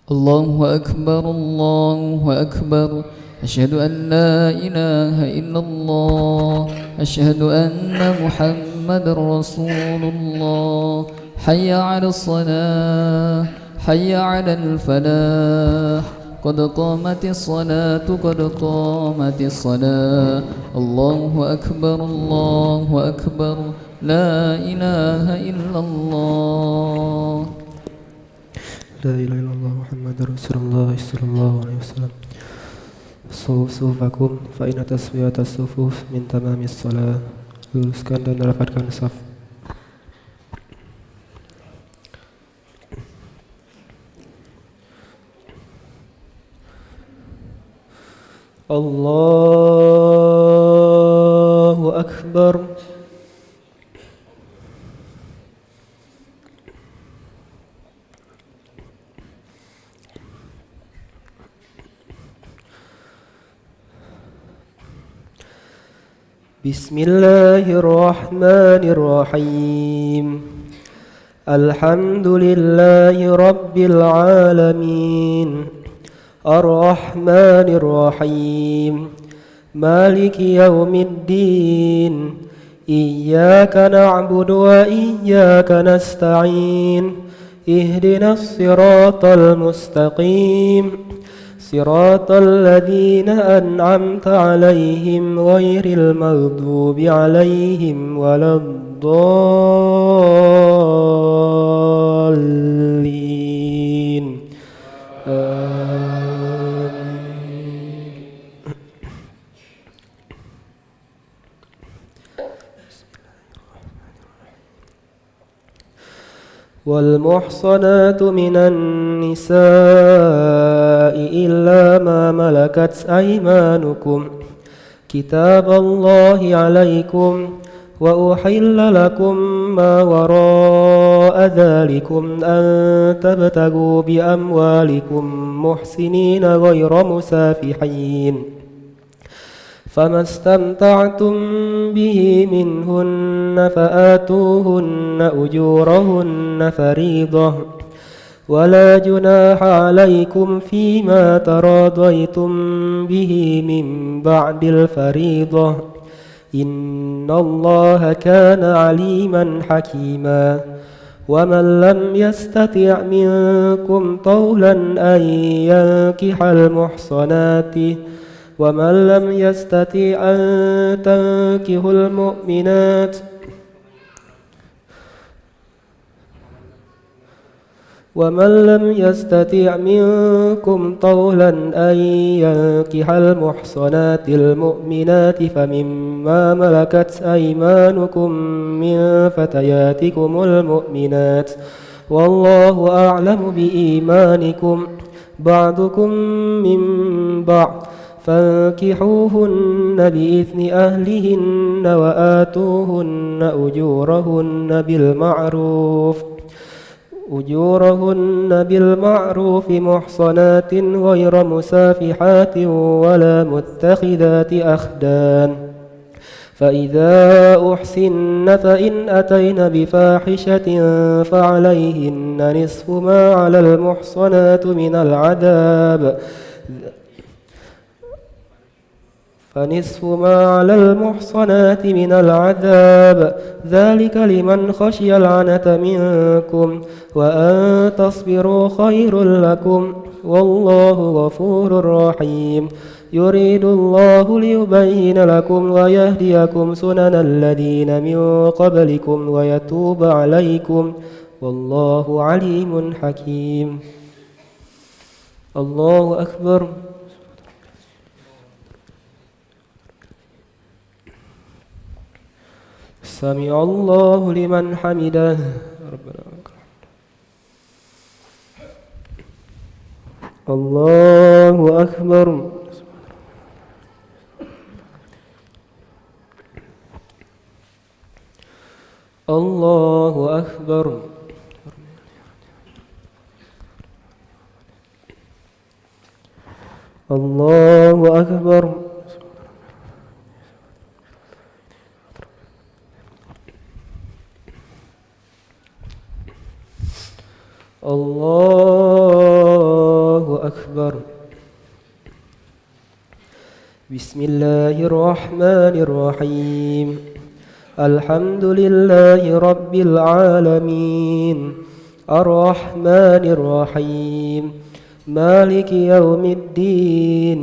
الله أكبر الله أكبر. أشهد أن لا إله إلا الله. أشهد أن محمد رسول الله. حي على الصلاة حي على الفلاح. قد قامت الصلاة قد قامت الصلاة. الله أكبر الله أكبر. لا إله إلا الله. لا إله إلا الله محمد رسول الله صلى الله عليه وسلم. Sufufakum fa inna taswiyatas sufuf min tamamis shalah. Luruskan dan rapatkan saf. Allahu Akbar. Bismillahirrahmanirrahim. Alhamdulillahi rabbil alamin. Ar-Rahmanir-Rahim. Maliki yaumiddin. Iyyaka na'budu wa iyyaka nasta'in. Ihdinas siratal mustaqim. صراط الذين أنعمت عليهم غير المغضوب عليهم ولا الضالين آمين. والمحصنات من النساء إلا ما ملكت أيمانكم كتاب الله عليكم وأحل لكم ما وراء ذلكم أن تبتغوا بأموالكم محسنين غير مسافحين فما استمتعتم به منهن فآتوهن أجورهن فريضة ولا جناح عليكم فيما تراضيتم به من بعد الفريضة إن الله كان عليما حكيما ومن لم يستطع منكم طولا أن ينكح المحصنات ومن لم يستطع أن تنكحوا المؤمنات ومن لم يستطع منكم طولا أن ينكح المحصنات المؤمنات فمما ملكت أيمانكم من فتياتكم المؤمنات والله أعلم بإيمانكم بعضكم من بعض فانكحوهن بإذن أهلهن وآتوهن أجورهن بالمعروف محصنات غير مسافحات ولا متخذات أخدان فإذا أحسن فإن أتين بفاحشة فعليهن نصف ما على المحصنات من العذاب فنصف ما على المحصنات من العذاب ذلك لمن خشي العنة منكم وأن تصبروا خير لكم والله غفور رحيم يريد الله ليبين لكم ويهديكم سنن الذين من قبلكم ويتوب عليكم والله عليم حكيم. الله أكبر. سمع الله لمن حمده ربنا الله أكبر. الله أكبر. الله أكبر. الله أكبر. بسم الله الرحمن الرحيم. الحمد لله رب العالمين الرحمن الرحيم مالك يوم الدين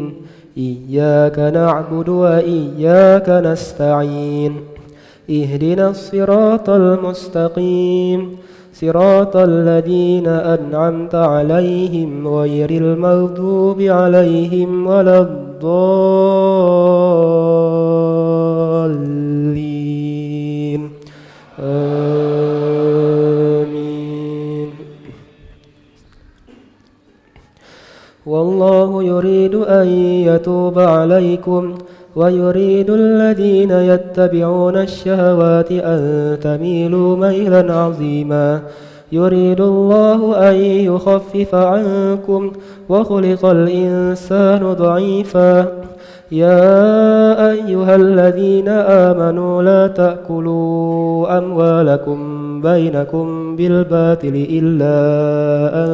إياك نعبد وإياك نستعين اهدنا الصراط المستقيم صراط الذين أنعمت عليهم غير المغضوب عليهم ولا الضالين آمين. والله يريد أن يتوب عليكم ويريد الذين يتبعون الشهوات أن تميلوا ميلا عظيما. يريد الله أن يخفف عنكم وخلق الإنسان ضعيفا. يا أيها الذين آمنوا لا تأكلوا أموالكم بينكم بالباطل إلا أن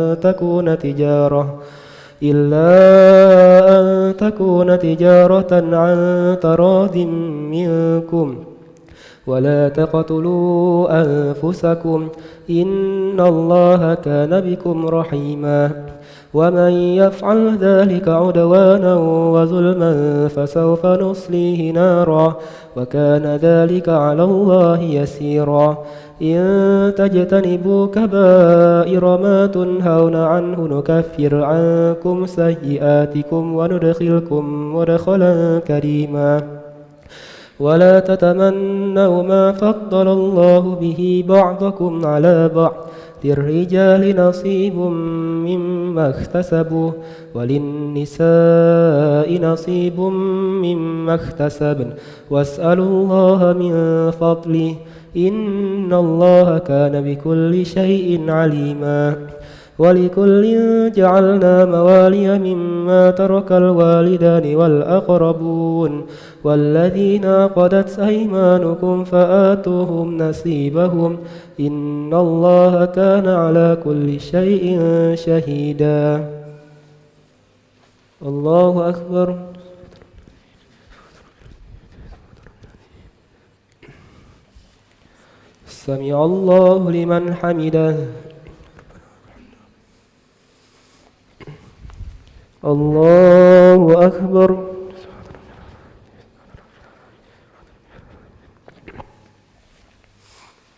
تكون تجارة عن تراض منكم ولا تقتلوا أنفسكم إن الله كان بكم رحيما. ومن يفعل ذلك عدوانا وظلما فسوف نصليه نارا وكان ذلك على الله يسيرا. إن تجتنبوا كبائر ما تنهون عنه نكفر عنكم سيئاتكم وندخلكم مدخلا كريما. ولا تتمنوا ما فضل الله به بعضكم على بعض للرجال نصيب مما اكتسبوا وللنساء نصيب مما اكتسبن واسألوا الله من فضله إن الله كان بكل شيء عليما. ولكل جعلنا موالي مما ترك الوالدان والأقربون والذين عقدت أيمانكم فآتوهم نصيبهم إن الله كان على كل شيء شهيدا. الله أكبر. سمع الله لمن حمده. الله أكبر.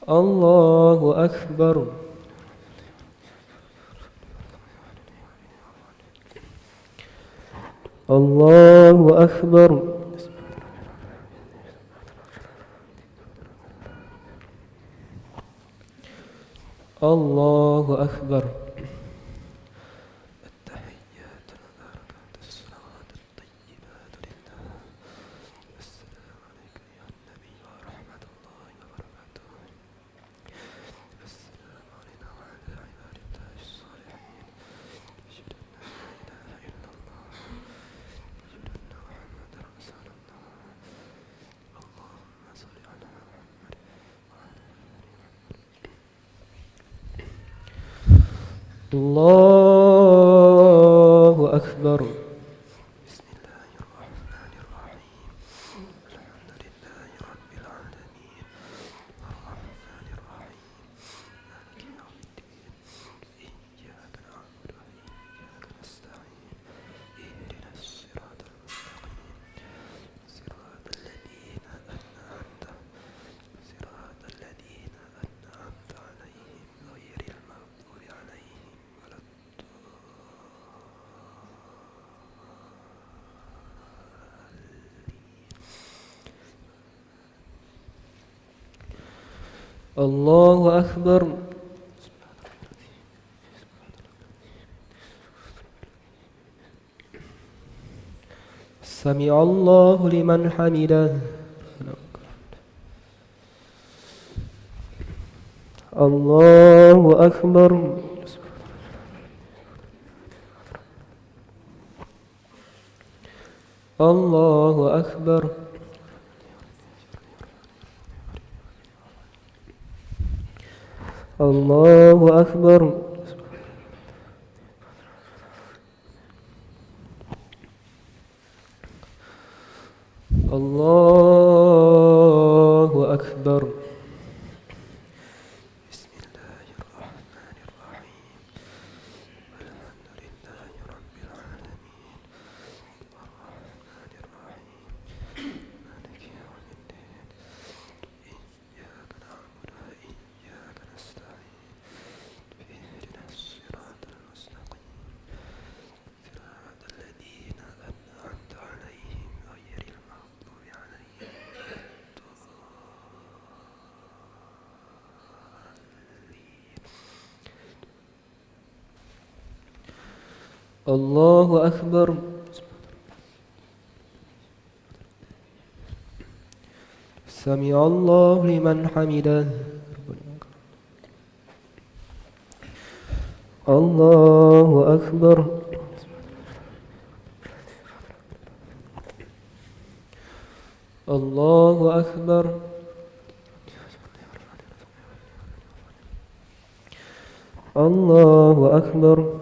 الله أكبر. الله أكبر. الله أكبر. التحيات المباركات الصلوات الطيبات لله. السلام عليك يا النبي ورحمة الله وبركاته. السلام علينا وعلى عباد الله الصالحين. أشهد أن لا إله إلا الله أشهد أن محمدا رسول الله. اللهم صل على محمد وعلى الله أكبر. بسم الله الرحمن الرحيم. الحمد لله رب العالمين الرحمن الرحيم مالك يوم الدين إياك نعبد وإياك نستعين اهدنا الصراط المستقيم صراط الذين أنعمت عليهم غير المغضوب عليهم ولا الله أكبر. سمع الله لمن حمده. الله أكبر. الله أكبر. الله أكبر. الله أكبر. بسم الله الرحمن الرحيم. الحمد لله رب العالمين الرحمن الرحيم مالك يوم الدين إياك نعبد وإياك نستعين اهدنا الصراط المستقيم صراط الذين أنعمت عليهم غير المغضوب عليهم الله أكبر. سمع الله لمن حمده. الله أكبر. الله أكبر. الله أكبر.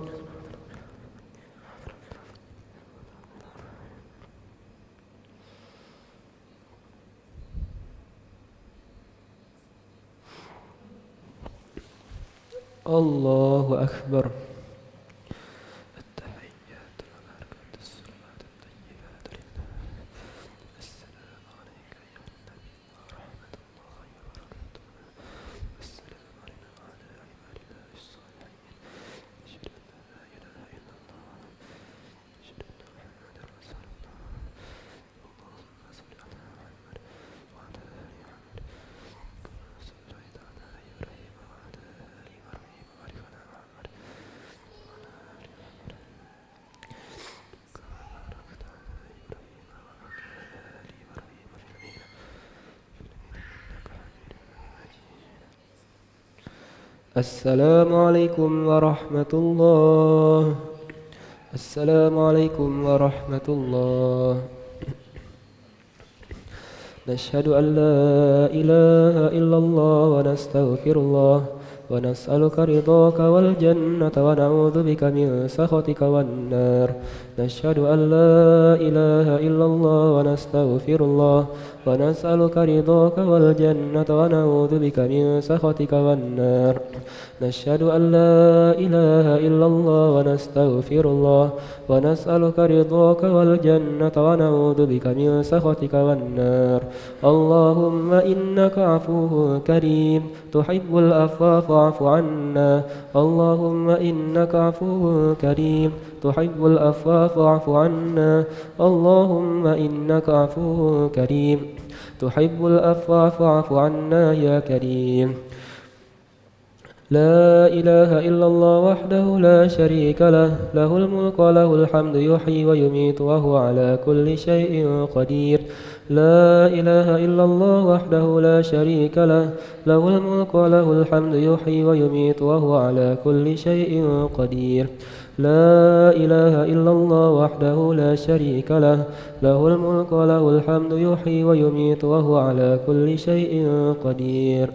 الله أكبر. التحيات والبركات الصلوات الطيبات لله. السلام عليك أيها النبي ورحمة الله وبركاته. السلام علينا وعلى عباد الله الصالحين. أشهد أن لا إله إلا الله. أشهد أن محمدا رسول الله. اللهم صل على محمد وعلى آل محمد كما صليت على إبراهيم وعلى آل إبراهيم وبارك على محمد وعلى آل محمد كما باركت على إبراهيم وعلى آل إبراهيم في العالمين إنك حميد مجيد. السلام عليكم ورحمة الله. السلام عليكم ورحمة الله. نشهد أن لا إله إلا الله ونستغفر الله ونسألك رضاك والجنة ونعوذ بك من سخطك والنار. نشهد أن لا إله إلا الله ونستغفر الله ونسألك رضاك والجنة ونعوذ بك من سخطك والنار. نشهد أن لا إله إلا الله ونستغفر الله ونسألك رضاك والجنة ونعوذ بك من سخطك والنار. اللهم إنك عفو كريم تحب العفو فاعف عنا. اللهم إنك عفو كريم تحب العفو فاعف عنا. اللهم إنك عفو كريم تحب العفو فاعف عنا يا كريم. لا إله إلا الله وحده لا شريك له له الملك وله الحمد يحيي ويميت وهو على كل شيء قدير. لا إله إلا الله وحده لا شريك له له الملك وله الحمد يحيي ويميت وهو على كل شيء قدير. لا إله إلا الله وحده لا شريك له له الملك وله الحمد يحيي ويميت وهو على كل شيء قدير.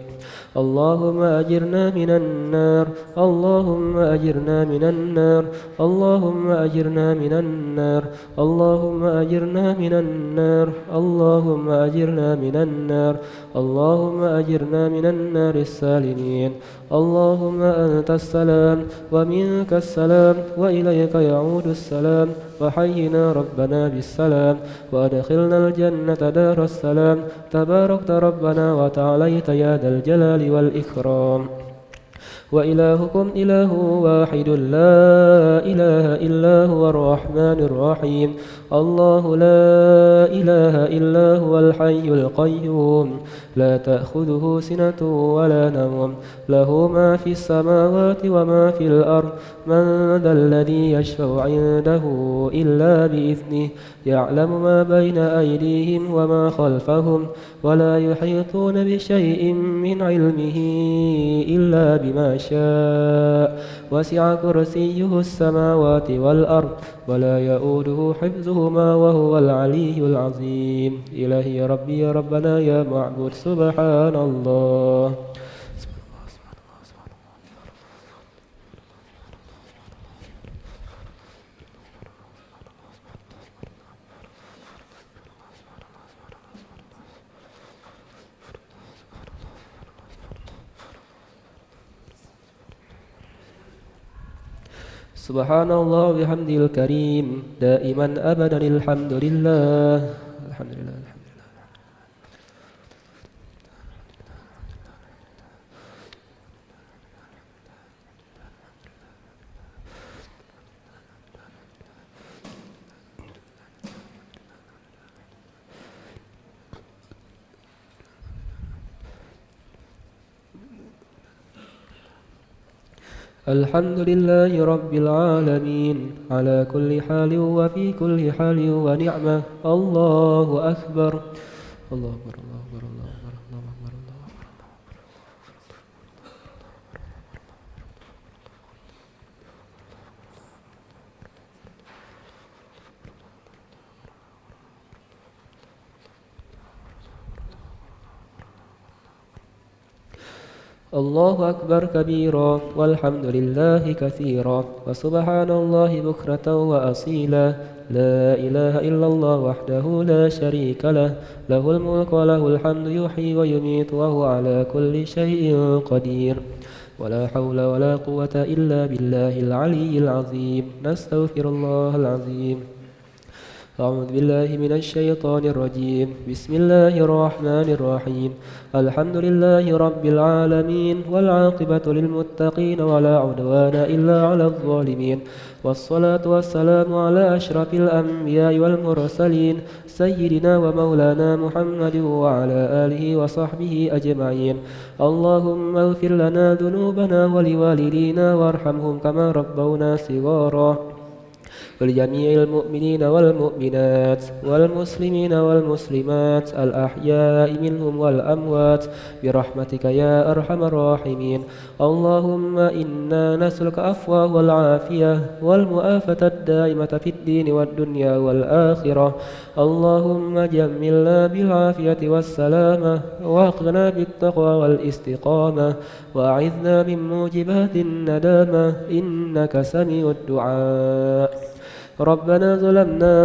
اللهم أجرنا من النار. اللهم أجرنا من النار. اللهم أجرنا من النار. اللهم أجرنا من النار. اللهم أجرنا من النار. اللهم أجرنا من النار السالمين. اللهم أنت السلام ومنك السلام وإليك يعود السلام. وحينا ربنا بالسلام وأدخلنا الجنة دار السلام. تباركت ربنا وتعاليت يا ذا الجلال والإكرام. وإلهكم إله واحد لا إله إلا هو الرحمن الرحيم. الله لا إله إلا هو الحي القيوم لا تأخذه سنة ولا نوم له ما في السماوات وما في الأرض. من ذا الذي يشفع عنده إلا بإذنه يعلم ما بين أيديهم وما خلفهم ولا يحيطون بشيء من علمه إلا بما شاء. وسع كرسيه السماوات والأرض ولا يؤوده حفظهما وهو العلي العظيم. إلهي يا ربي يا ربنا يا معبود سبحان الله. سبحان الله وبحمده الكريم دائما أبدا الحمد لله الحمد لله الحمد لله. الحمد لله رب العالمين على كل حال وفي كل حال ونعمة. الله أكبر الله أكبر الله أكبر الله أكبر الله أكبر الله أكبر. الله أكبر كبيرا والحمد لله كثيرا وسبحان الله بكرة وأصيلا. لا إله إلا الله وحده لا شريك له له الملك وله الحمد يحيي ويميت وهو على كل شيء قدير. ولا حول ولا قوة إلا بالله العلي العظيم. نستغفر الله العظيم. أعوذ بالله من الشيطان الرجيم. بسم الله الرحمن الرحيم. الحمد لله رب العالمين والعاقبة للمتقين ولا عدوان إلا على الظالمين. والصلاة والسلام على أشرف الأنبياء والمرسلين سيدنا ومولانا محمد وعلى آله وصحبه أجمعين. اللهم اغفر لنا ذنوبنا ولوالدينا وارحمهم كما ربونا صغارا. ولجميع المؤمنين والمؤمنات والمسلمين والمسلمات الأحياء منهم والأموات برحمتك يا أرحم الراحمين. اللهم إنا نسألك العفو والعافية والمؤافة الدائمة في الدين والدنيا والآخرة. اللهم جملنا بالعافية والسلامة واقنا بالتقوى والاستقامة وأعذنا من موجبات الندامة إنك سميع الدعاء. ربنا ظلمنا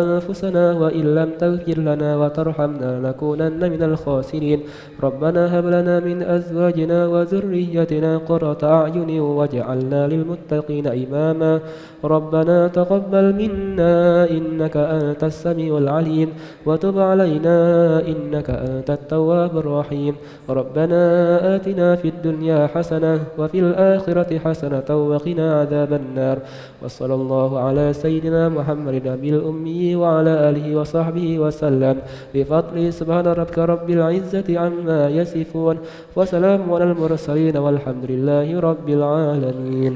أنفسنا وإن لم تغفر لنا وترحمنا لنكونن من الخاسرين. ربنا هب لنا من أزواجنا وذريتنا قرة أعين واجعلنا للمتقين إماما. ربنا تقبل منا إنك أنت السميع العليم وتب علينا إنك أنت التواب الرحيم. ربنا آتنا في الدنيا حسنة وفي الآخرة حسنة وقنا عذاب النار. وصلى الله على سيدنا محمد النبي الأمي وعلى آله وصحبه وسلم بفضله. سبحان ربك رب العزة عما يصفون وسلام على المرسلين والحمد لله رب العالمين.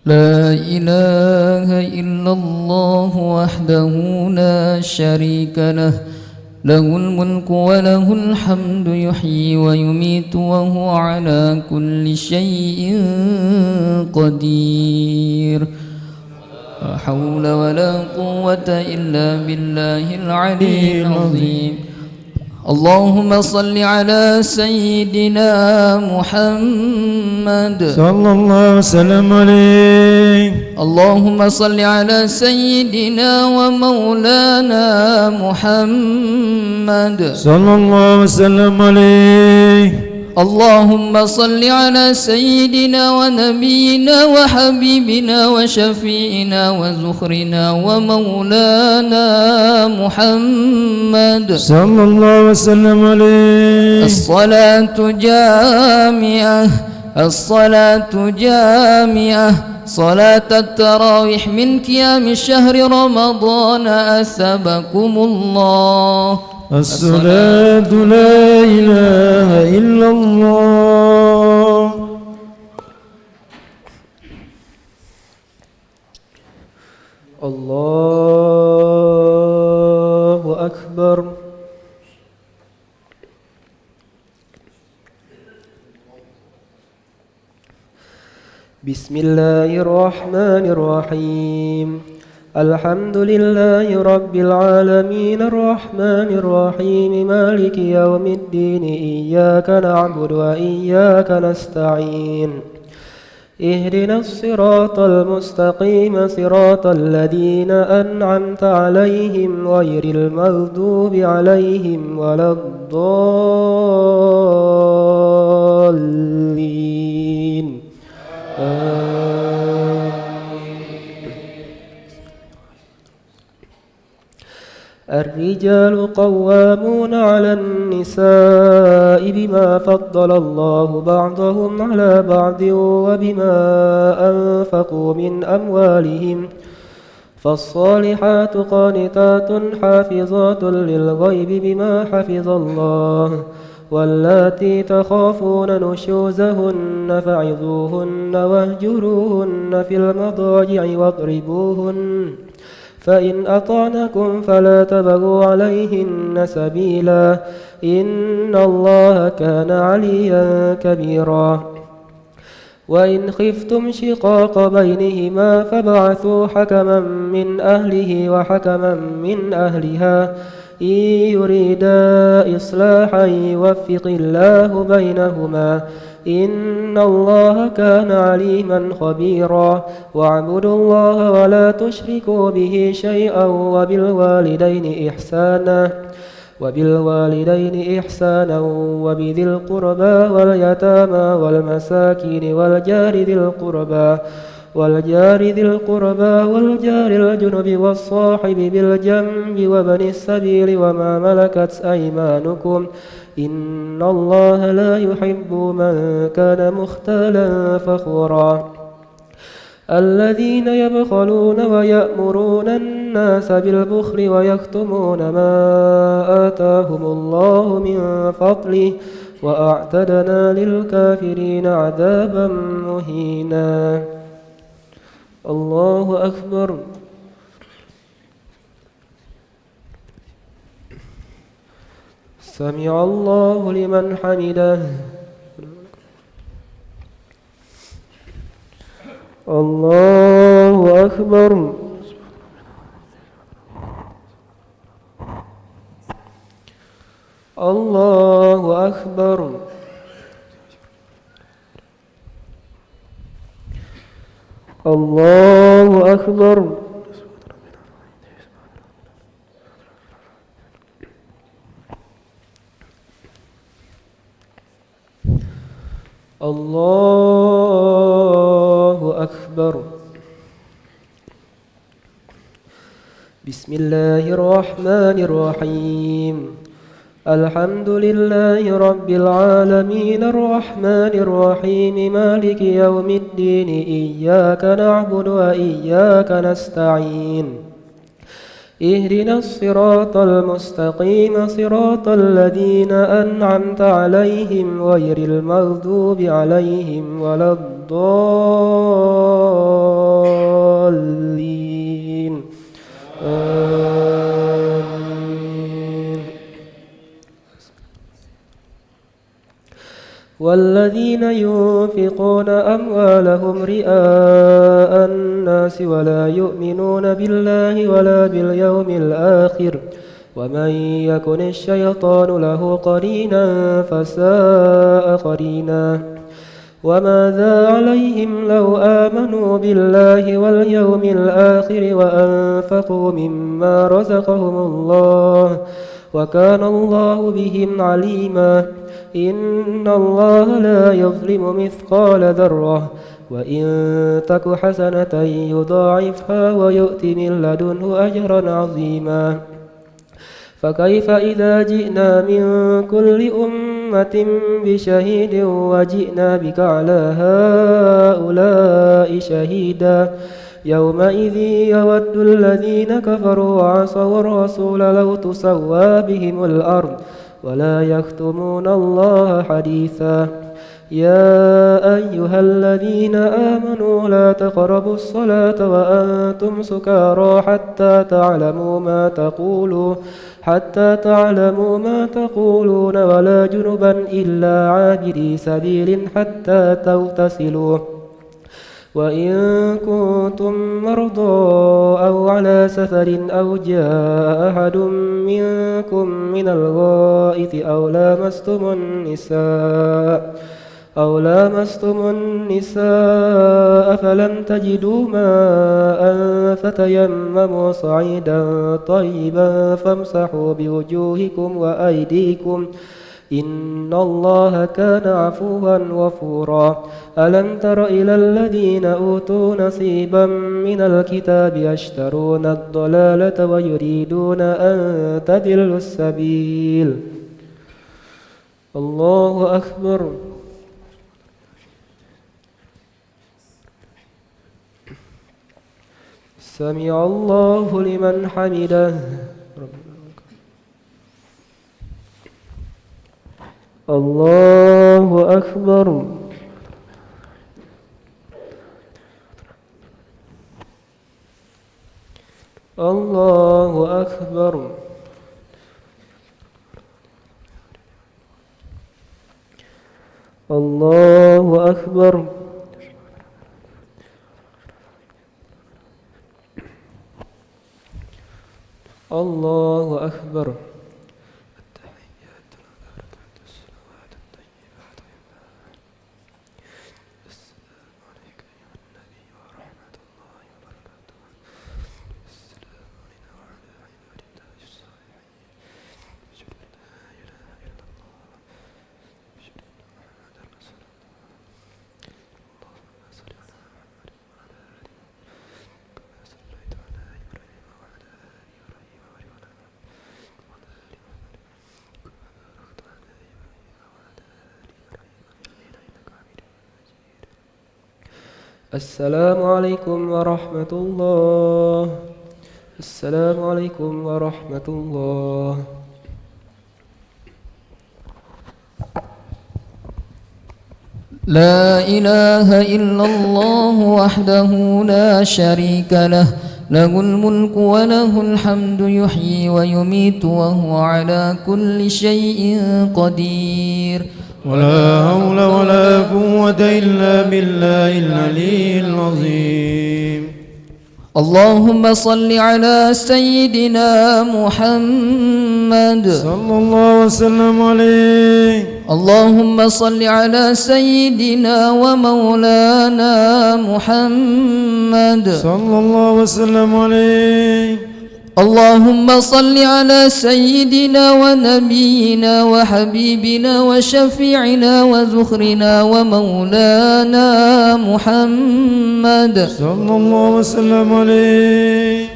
لا إله إلا الله وحده لا شريك له له الملك وله الحمد يحيي ويميت وهو على كل شيء قدير لا حول ولا قوة إلا بالله العلي العظيم اللهم صل على سيدنا محمد صلى الله وسلم عليه. اللهم صل على سيدنا ومولانا محمد صلى الله وسلم عليه. اللهم صل على سيدنا ونبينا وحبيبنا وشفيعنا وزخرنا ومولانا محمد صلى الله وسلم عليه. الصلاة جامعة الصلاة جامعة صلاة التراويح من قيام شهر رمضان أثابكم الله. الصلاة لا إله إلا الله. الله أكبر. بسم الله الرحمن الرحيم. الحمد لله رب العالمين الرحمن الرحيم مالك يوم الدين إياك نعبد وإياك نستعين اهدنا الصراط المستقيم صراط الذين أنعمت عليهم غير المغضوب عليهم ولا الضالين الرجال قوامون على النساء بما فضل الله بعضهم على بعض وبما أنفقوا من أموالهم فالصالحات قانتات حافظات للغيب بما حفظ الله واللاتي تخافون نشوزهن فعظوهن واهجروهن في المضاجع واضربوهن فإن أطعنكم فلا تبغوا عليهن سبيلا إن الله كان عليا كبيرا وإن خفتم شقاق بينهما فابعثوا حكما من أهله وحكما من أهلها إن يريدا إصلاحا يوفق الله بينهما إن الله كان عليما خبيرا واعبدوا الله ولا تشركوا به شيئا وبالوالدين إحسانا وبذي القربى واليتامى والمساكين والجار ذي القربى والجار الجنب والصاحب بالجنب وابن السبيل وما ملكت أيمانكم إن الله لا يحب من كان مختالا فخورا الذين يبخلون ويأمرون الناس بالبخل ويكتمون ما آتاهم الله من فضله وأعتدنا للكافرين عذابا مهينا. الله أكبر. سمع الله لمن حمده. الله أكبر. الله أكبر. الله أكبر. الله أكبر. بسم الله الرحمن الرحيم. الحمد لله رب العالمين الرحمن الرحيم مالك يوم الدين إياك نعبد وإياك نستعين اهدنا الصراط المستقيم صراط الذين أنعمت عليهم غير المغضوب عليهم ولا الضالين الضالين آمين. والذين ينفقون أموالهم رئاء الناس ولا يؤمنون بالله ولا باليوم الآخر ومن يكن الشيطان له قرينا فساء قرينا. وماذا عليهم لو آمنوا بالله واليوم الآخر وأنفقوا مما رزقهم الله وكان الله بهم عليما. إن الله لا يظلم مثقال ذرة وإن تك حسنة يضاعفها ويؤت من لدنه أجرا عظيما. فكيف إذا جئنا من كل أمة بشهيد وجئنا بك على هؤلاء شهيدا يومئذ يود الذين كفروا وعصوا الرسول لو تسوى بهم الأرض ولا يكتمون الله حديثا. يا أيها الذين آمنوا لا تقربوا الصلاة وأنتم سكارى حتى تعلموا ما تقولون ولا جنبا إلا عابري سبيل حتى تغتسلوا. وإن كنتم مرضى أو على سفر أو جاء أحد منكم من الغائط أو لامستم النساء فلم تجدوا ماء فتيمموا صعيدا طيبا فامسحوا بوجوهكم وأيديكم إن الله كان عفوا غفورا. ألم تر إلى الذين أوتوا نصيبا من الكتاب يشترون الضلالة ويريدون أن تضلوا السبيل. الله أكبر. سمع الله لمن حمده. الله أكبر. الله أكبر. الله أكبر. الله أكبر. السلام عليكم ورحمة الله. السلام عليكم ورحمة الله. لا إله إلا الله وحده لا شريك له له الملك وله الحمد يحيي ويميت وهو على كل شيء قدير. ولا حول ولا قوة إلا بالله العلي العظيم. اللهم صل على سيدنا محمد صلى الله وسلم عليه. اللهم صل على سيدنا ومولانا محمد صلى الله وسلم عليه. اللهم صل على سيدنا ونبينا وحبيبنا وشفيعنا وذخرنا ومولانا محمد صلى الله وسلم عليه.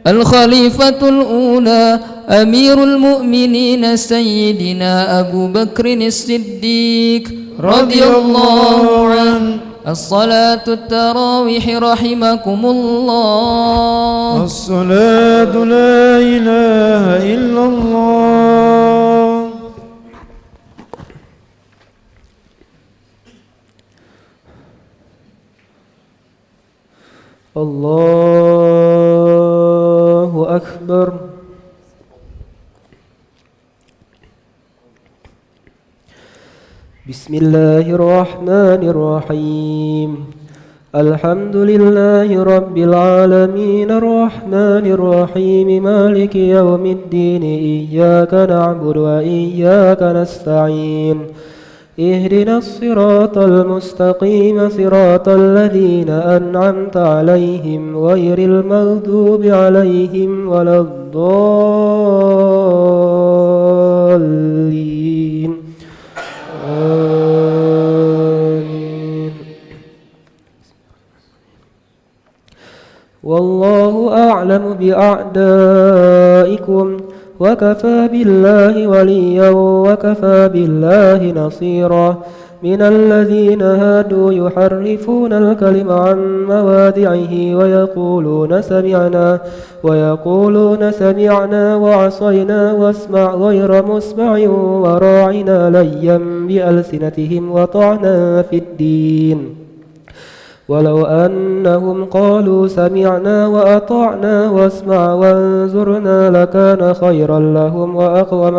الخليفة الأولى أمير المؤمنين سيدنا أبو بكر الصديق رضي الله عنه. الصلاة التراويح رحمكم الله. الصلاة لا إله إلا الله. الله أكبر. بسم الله الرحمن الرحيم. الحمد لله رب العالمين الرحمن الرحيم مالك يوم الدين إياك نعبد وإياك نستعين اهدنا الصراط المستقيم صراط الذين أنعمت عليهم غير المغضوب عليهم ولا الضالين آمين. والله أعلم بأعدائكم وكفى بالله وليا وكفى بالله نصيرا. من الذين هادوا يحرفون الكلم عن مواضعه ويقولون سمعنا وعصينا واسمع غير مسمع وراعنا ليا بألسنتهم وطعنا في الدين. ولو أنهم قالوا سمعنا وأطعنا واسمع وانظرنا لكان خيرا لهم وأقوم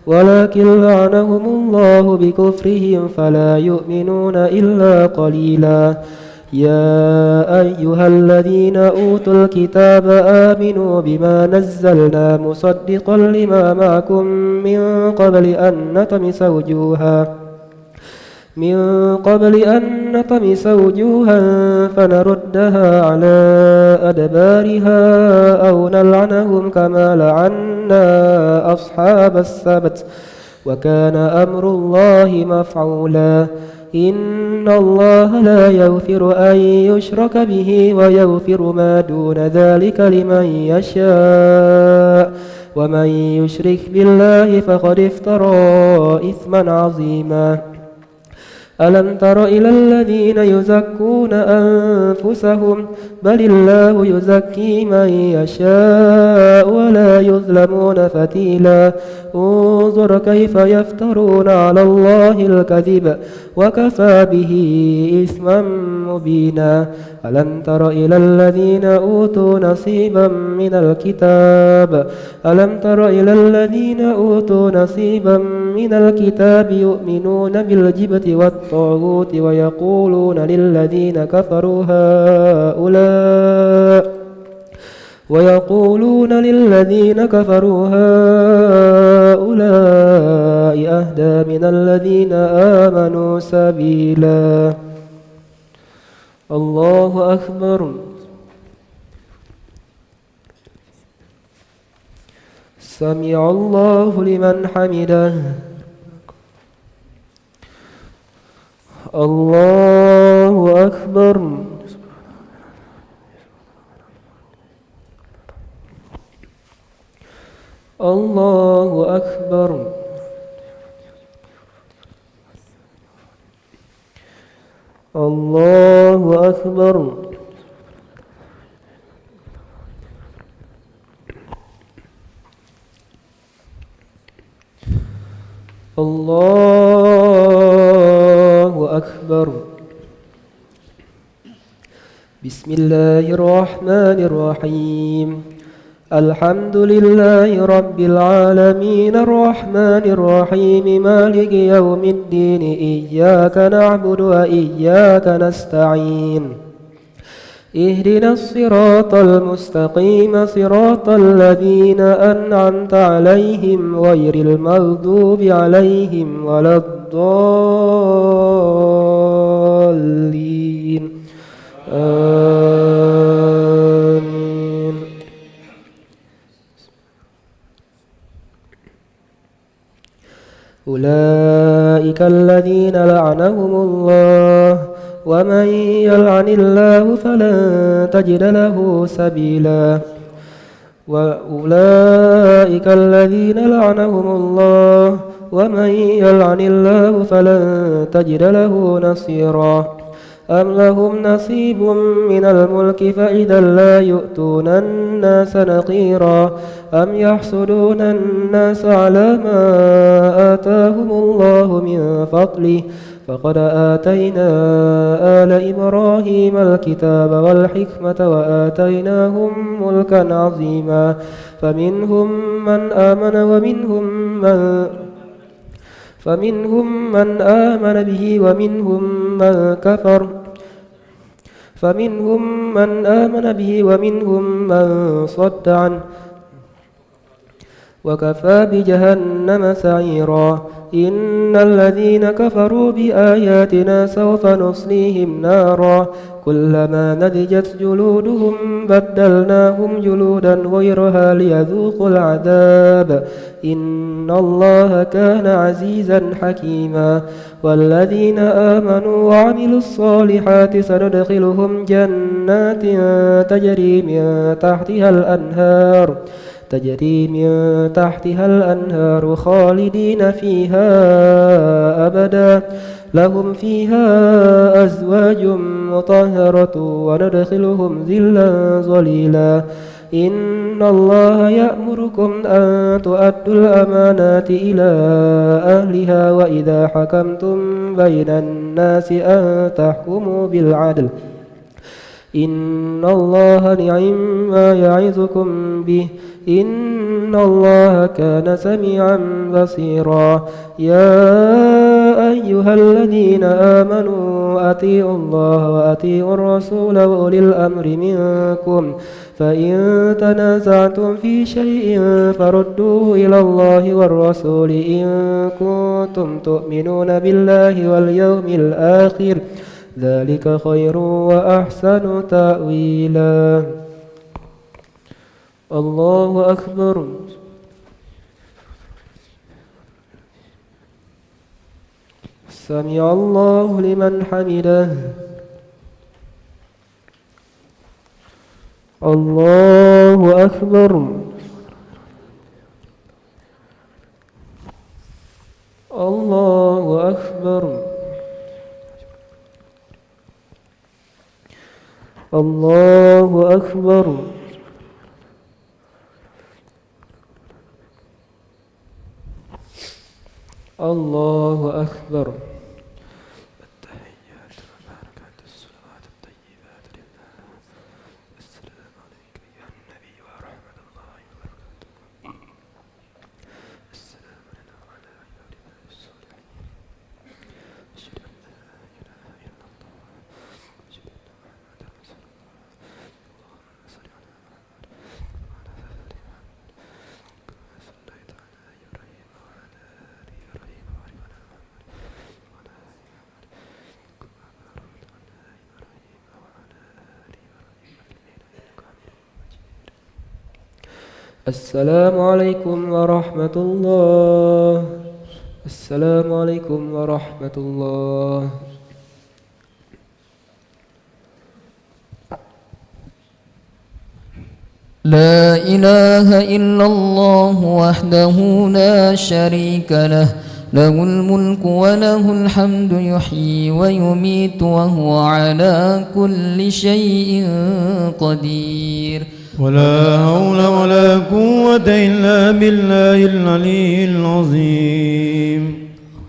ولكن لعنهم الله بكفرهم فلا يؤمنون إلا قليلا. يا أيها الذين أوتوا الكتاب آمنوا بما نزلنا مصدقا لما معكم من قبل أن نطمس وجوها فنردها على أدبارها أو نلعنهم كما لعنا أصحاب السبت وكان أمر الله مفعولا. إن الله لا يغفر أن يشرك به ويغفر ما دون ذلك لمن يشاء ومن يشرك بالله فقد افترى إثما عظيما. ألم تر إلى الذين يزكون أنفسهم بل الله يزكي من يشاء ولا يظلمون فتيلا. انظر كيف يفترون على الله الكذب وكفى به إثما مبينا. ألم تر إلى الذين أوتوا نصيبا من الكتاب يؤمنون بالجبت والطاغوت ويقولون للذين كفروا هؤلاء أهدى من الذين آمنوا سبيلا. الله أكبر. سمع الله لمن حمده. الله أكبر. الله أكبر. الله أكبر. الله أكبر. بسم الله الرحمن الرحيم. الحمد لله رب العالمين الرحمن الرحيم مالك يوم الدين إياك نعبد وإياك نستعين اهدنا الصراط المستقيم صراط الذين أنعمت عليهم غير المغضوب عليهم ولا الضالين آمين. أولئك الذين لعنهم الله ومن يلعن الله فلن تجد له سبيلا. وأولئك الذين لعنهم الله ومن يلعن الله فلن تجد له نصيرا. أم لهم نصيب من الملك فإذا لا يؤتون الناس نقيرا أم يحسدون الناس على ما آتاهم الله من فضله فقد آتينا آل إبراهيم الكتاب والحكمة وآتيناهم ملكا عظيما فمنهم من آمن به ومنهم من كفر فمنهم من آمن به ومنهم من صد عنه وكفى بجهنم سعيرا إن الذين كفروا بآياتنا سوف نصليهم نارا كلما نضجت جلودهم بدلناهم جلودا غيرها ليذوقوا العذاب إن الله كان عزيزا حكيما والذين آمنوا وعملوا الصالحات سندخلهم جنات تجري من تحتها الأنهار خالدين فيها أبدا لهم فيها أزواج مطهرة وندخلهم ظلا ظليلا إن الله يأمركم أن تؤدوا الأمانات إلى أهلها وإذا حكمتم بين الناس أن تحكموا بالعدل إن الله نعم ما يعظكم به إن الله كان سميعا بصيرا يا أيها الذين آمنوا أطيعوا الله وأطيعوا الرسول وأولي الأمر منكم فإن تنازعتم في شيء فردوه إلى الله والرسول إن كنتم تؤمنون بالله واليوم الآخر ذلك خير وأحسن تأويلا الله أكبر سمع الله لمن حمده الله أكبر الله أكبر الله أكبر الله أكبر التحيات والبركات الصلوات الطيبات لله السلام عليك يا النبي ورحمة الله وبركاته السلام علينا وعلى عباد الله الصالحين أشهد أن لا إله إلا الله أشهد أن محمدا رسول الله اللهم صل على محمد وعلى آل محمد كما صليت على إبراهيم وعلى آل إبراهيم وبارك على محمد وعلى آل محمد كما باركت على إبراهيم وعلى آل إبراهيم إنك حميد مجيد السلام عليكم ورحمة الله السلام عليكم ورحمة الله لا إله إلا الله وحده لا شريك له له الملك وله الحمد يحيي ويميت وهو على كل شيء قدير ولا حول ولا قوة إلا بالله العلي العظيم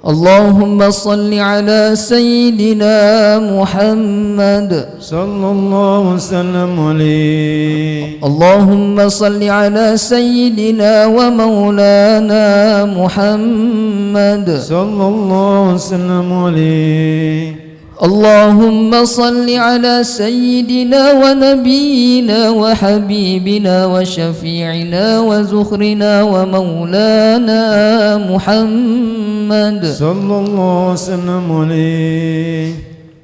اللهم صل على سيدنا محمد صلى الله وسلم عليه اللهم صل على سيدنا ومولانا محمد صلى الله وسلم عليه اللهم صل على سيدنا ونبينا وحبيبنا وشفيعنا وزخرنا ومولانا محمد صلى الله وسلم عليه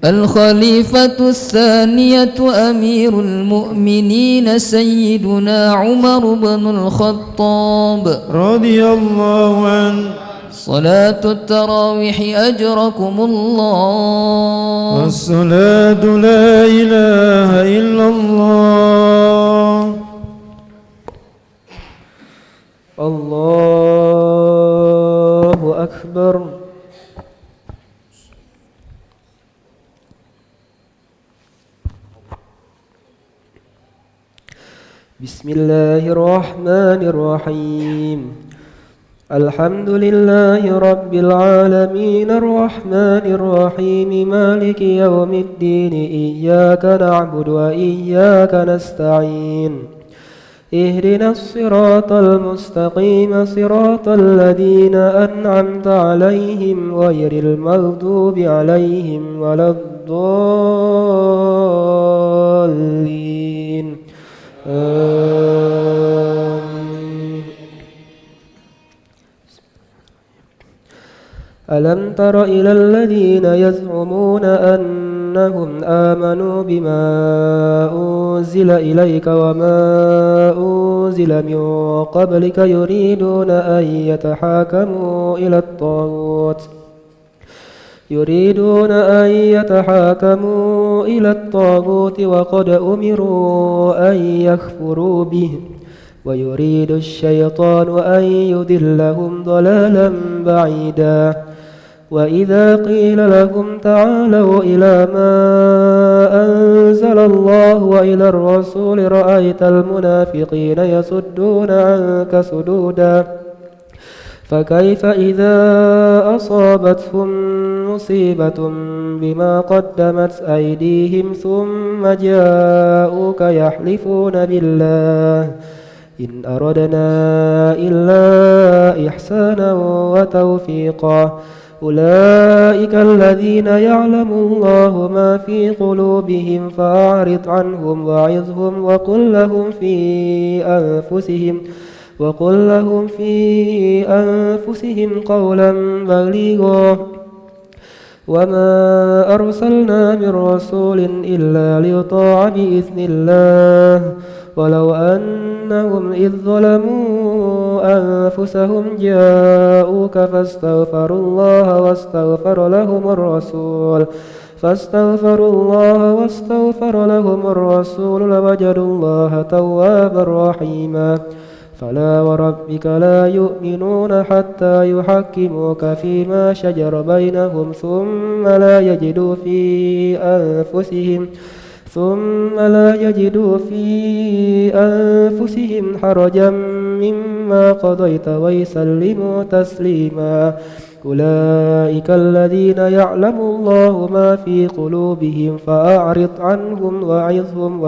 الخليفة الثانية أمير المؤمنين سيدنا عمر بن الخطاب رضي الله عنه صلاة التراويح أجركم الله والصلاة لا إله إلا الله الله أكبر بسم الله الرحمن الرحيم الحمد لله رب العالمين الرحمن الرحيم مالك يوم الدين إياك نعبد وإياك نستعين اهدنا الصراط المستقيم صراط الذين أنعمت عليهم غير المغضوب عليهم ولا الضالين آمين. ألم تر إلى الذين يزعمون أنهم آمنوا بما أنزل إليك وما أنزل من قبلك يريدون أن يتحاكموا إلى الطاغوت وقد أمروا أن يكفروا به ويريد الشيطان أن يضلهم ضلالا بعيدا وإذا قيل لهم تعالوا إلى ما أنزل الله وإلى الرسول رأيت المنافقين يصدون عنك صدودا فكيف إذا أصابتهم مصيبة بما قدمت أيديهم ثم جاءوك يحلفون بالله إن أردنا إلا إحسانا وتوفيقا أولئك الذين يعلم الله ما في قلوبهم فأعرض عنهم وعظهم وقل لهم في أنفسهم قولا بليغا وما أرسلنا من رسول إلا ليطاع بإذن الله ولو أنهم إذ ظلموا أنفسهم جاءوك فاستغفروا الله واستغفر لهم الرسول لوجدوا الله توابا رحيما فلا وربك لا يؤمنون حتى يحكموك فيما شجر بينهم ثم لا يجدوا في أنفسهم حرجا مما قضيت ويسلموا تسليما أولئك الذين يعلم الله ما في قلوبهم فأعرض عنهم وعظهم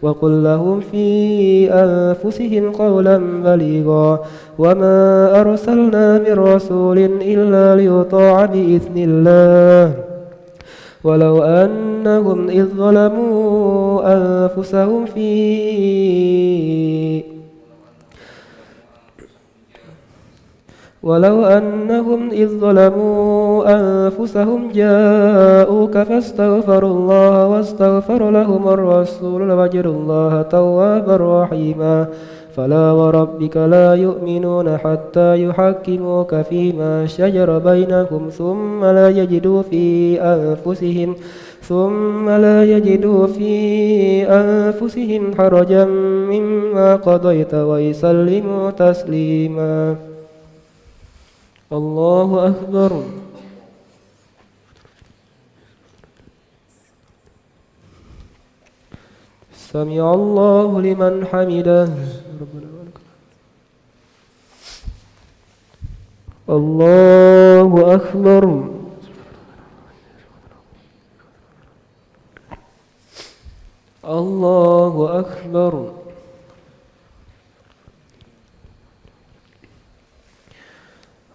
وقل لهم في أنفسهم قولا بليغا وما أرسلنا من رسول إلا ليطاع بإذن الله ولو أنهم إذ ظلموا أنفسهم جاءوك فاستغفروا الله واستغفر لهم الرسول لوجدوا الله توابا رحيما فلا وربك لا يؤمنون حتى يحكموك فيما شجر بينهم ثم لا يجدوا في أنفسهم حرجا مما قضيت ويسلموا تسليما الله أكبر سمع الله لمن حمده الله أكبر الله أكبر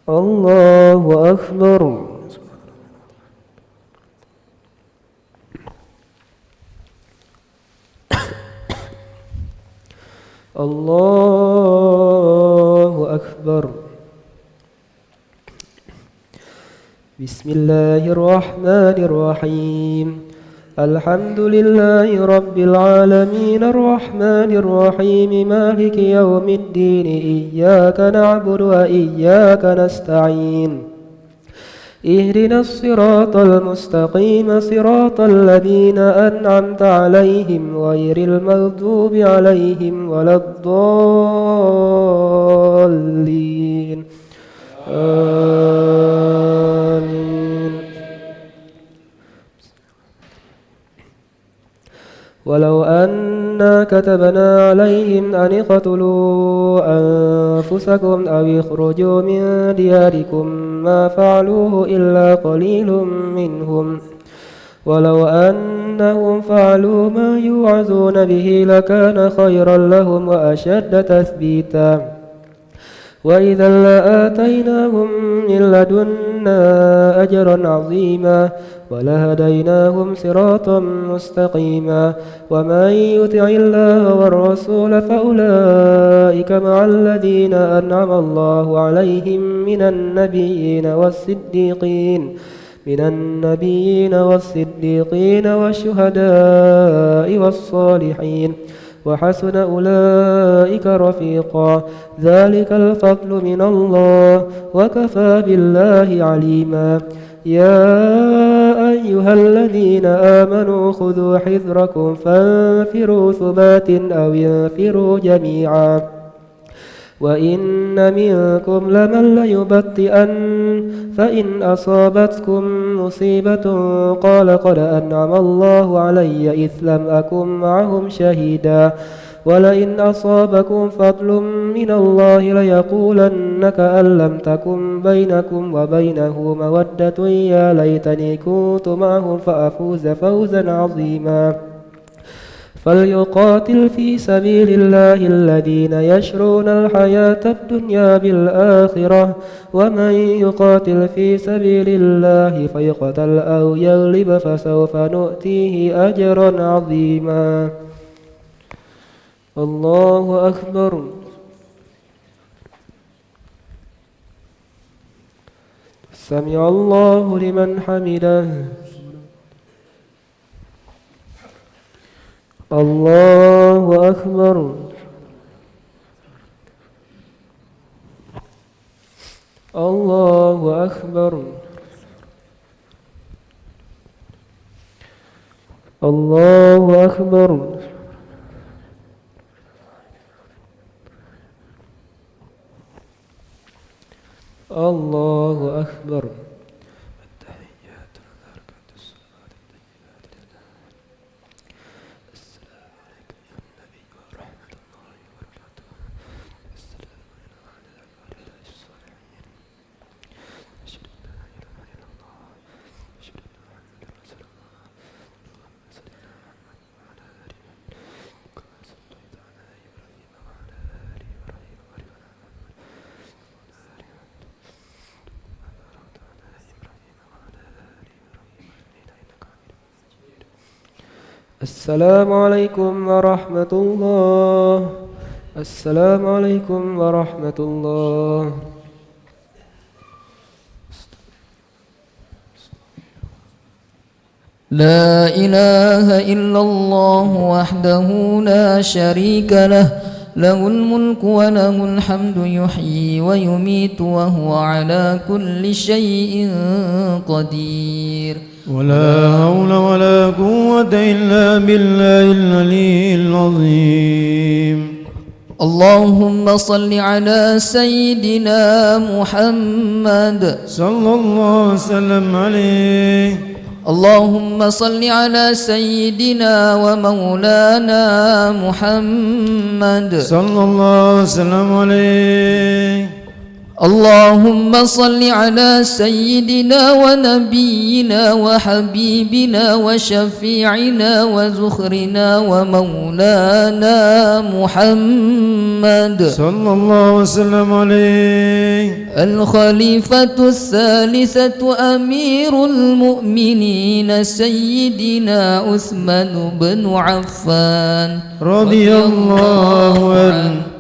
الله أكبر الله أكبر بسم الله الرحمن الرحيم الحمد لله رب العالمين الرحمن الرحيم مالك يوم الدين إياك نعبد وإياك نستعين اهدنا الصراط المستقيم صراط الذين أنعمت عليهم غير المغضوب عليهم ولا الضالين آمين ولو أنا كتبنا عليهم أن اقتلوا أنفسكم أو اخرجوا من دياركم ما فعلوه إلا قليل منهم ولو أنهم فعلوا ما يوعظون به لكان خيرا لهم وأشد تثبيتا وإذا لآتيناهم من لدنا أجرا عظيما ولهديناهم صراطا مستقيما ومن يطع الله والرسول فأولئك مع الذين أنعم الله عليهم من النبيين والصديقين والشهداء والصالحين وحسن أولئك رفيقا ذلك الفضل من الله وكفى بالله عليما يا أيها الذين آمنوا خذوا حذركم فانفروا ثبات أو انفروا جميعا وإن منكم لمن ليبطئن فإن أصابتكم مصيبة قال قد أنعم الله علي إذ لم أكن معهم شهيدا ولئن أصابكم فضل من الله ليقولن كأن لم تكن بينكم وبينه مودة يا ليتني كنت معهم فأفوز فوزا عظيما فليقاتل في سبيل الله الذين يشرون الحياة الدنيا بالآخرة ومن يقاتل في سبيل الله فيقتل أو يغلب فسوف نؤتيه أجرا عظيما الله أكبر سمع الله لمن حمده الله أكبر الله أكبر الله أكبر الله أكبر التحيات والبركات الصلوات الطيبات لله السلام عليك يا النبي ورحمة الله وبركاته السلام علينا وعلى عباد الله الصالحين أشهد أن لا إله إلا الله أشهد أن محمدا رسول الله اللهم صل على محمد وعلى آل محمد كما صليت على إبراهيم وعلى آل إبراهيم وبارك على محمد وعلى آل محمد السلام عليكم ورحمة الله السلام عليكم ورحمة الله لا إله إلا الله وحده لا شريك له له الملك وله الحمد يحيي ويميت وهو على كل شيء قدير ولا حول ولا قوة إلا بالله العلي العظيم اللهم صل على سيدنا محمد صلى الله وسلم عليه اللهم صل على سيدنا ومولانا محمد صلى الله وسلم عليه اللهم صل على سيدنا ونبينا وحبيبنا وشفيعنا وزخرنا ومولانا محمد صلى الله وسلم عليه الخليفة الثالثة أمير المؤمنين سيدنا عثمان بن عفان رضي الله عنه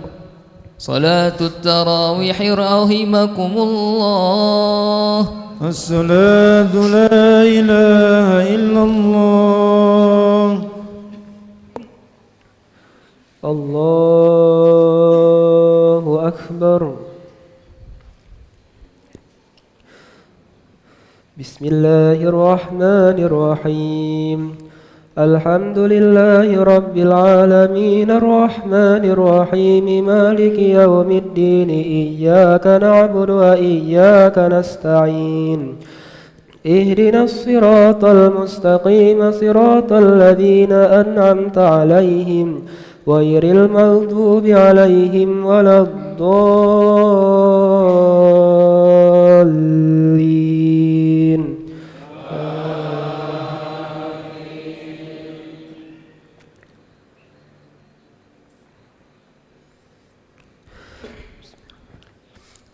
صلاة التراويح رحمكم الله الصلاة لا إله إلا الله الله أكبر بسم الله الرحمن الرحيم الحمد لله رب العالمين الرحمن الرحيم مالك يوم الدين إياك نعبد وإياك نستعين اهدنا الصراط المستقيم صراط الذين أنعمت عليهم غير المغضوب عليهم ولا الضالين.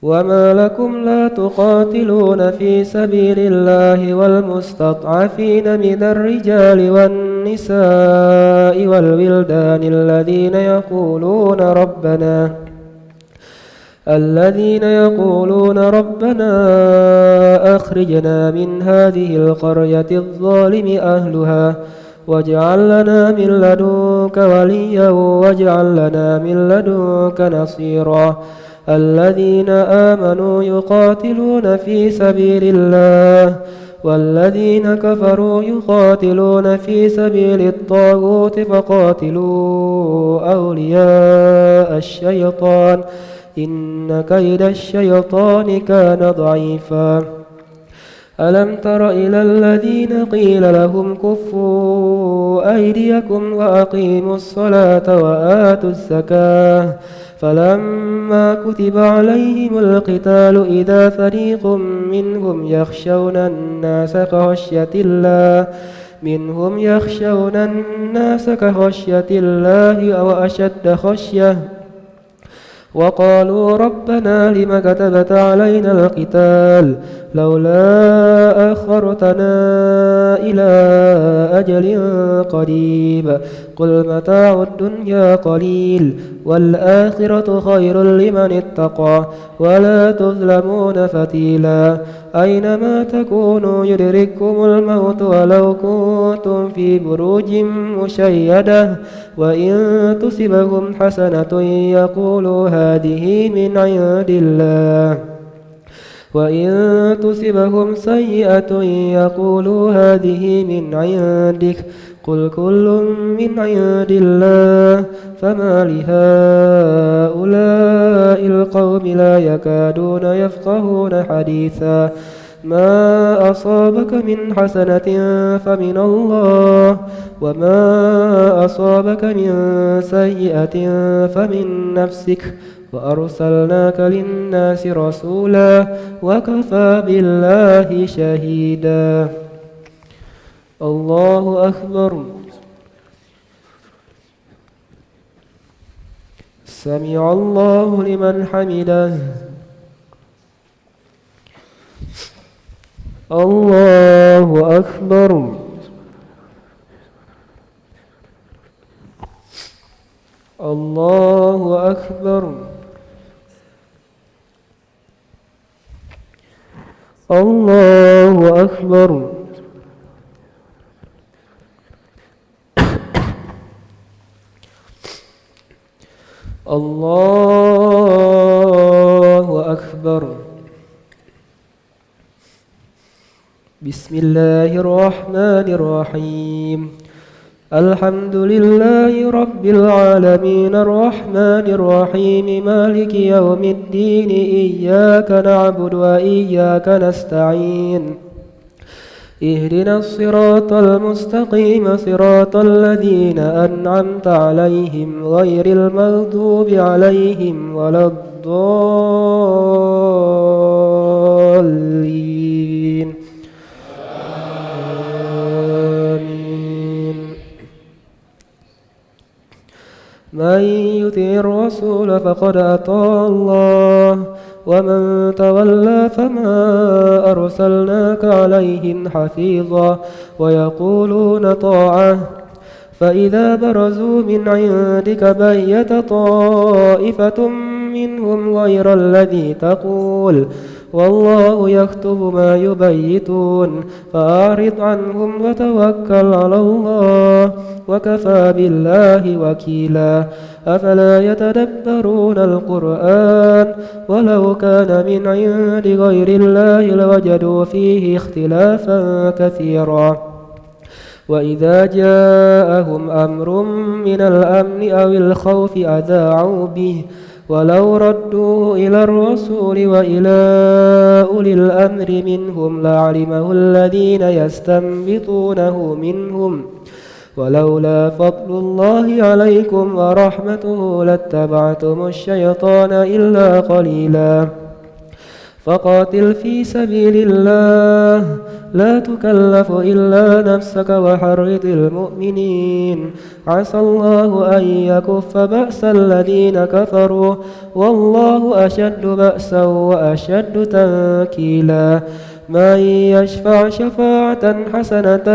وما لكم لا تقاتلون في سبيل الله والمستضعفين من الرجال والنساء والولدان الذين يقولون ربنا أخرجنا من هذه القرية الظالم أهلها واجعل لنا من لدنك وليا واجعل لنا من لدنك نصيرا. الذين آمنوا يقاتلون في سبيل الله والذين كفروا يقاتلون في سبيل الطاغوت فقاتلوا أولياء الشيطان إن كيد الشيطان كان ضعيفا. ألم تر إلى الذين قيل لهم كفوا أيديكم وأقيموا الصلاة وآتوا الزكاة فلما كتب عليهم القتال إذا فريق منهم يخشون الناس كخشية الله أو أشد خشية وقالوا ربنا لم كتبت علينا القتال لولا أخرتنا إلى أجل قريب قل متاع الدنيا قليل والآخرة خير لمن اتقى ولا تظلمون فتيلا. أينما تكونوا يدرككم الموت ولو كنتم في بروج مشيدة وإن تصبهم حسنة يقولوا هذه من عند الله وإن تصبهم سيئة يقولوا هذه من عندك قل كل من عند الله فما لهؤلاء القوم لا يكادون يفقهون حديثا. ما أصابك من حسنة فمن الله وما أصابك من سيئة فمن نفسك وأرسلناك للناس رسولا وكفى بالله شهيدا. الله أكبر. سمع الله لمن حمده. الله أكبر. الله أكبر. الله أكبر. الله أكبر. بسم الله الرحمن الرحيم. الحمد لله رب العالمين الرحمن الرحيم مالك يوم الدين إياك نعبد وإياك نستعين اهدنا الصراط المستقيم صراط الذين أنعمت عليهم غير المغضوب عليهم ولا الضالين. آمين. من يطع الرسول فقد أطاع الله ومن تولى فما أرسلناك عليهم حفيظا ويقولون طاعة فإذا برزوا من عندك بيت طائفة منهم غير الذي تقول والله يكتب ما يبيتون فأعرض عنهم وتوكل على الله وكفى بالله وكيلا. أفلا يتدبرون القرآن ولو كان من عند غير الله لوجدوا فيه اختلافا كثيرا. وإذا جاءهم أمر من الأمن أو الخوف أذاعوا به ولو ردوه إلى الرسول وإلى أولي الأمر منهم لعلمه الذين يستنبطونه منهم ولولا فضل الله عليكم ورحمته لاتبعتم الشيطان إلا قليلا فقاتل في سبيل الله لا تكلف إلا نفسك وحرض المؤمنين عسى الله أن يكف بأس الذين كفروا والله أشد بأسا وأشد تنكيلا من يشفع شفاعة حسنة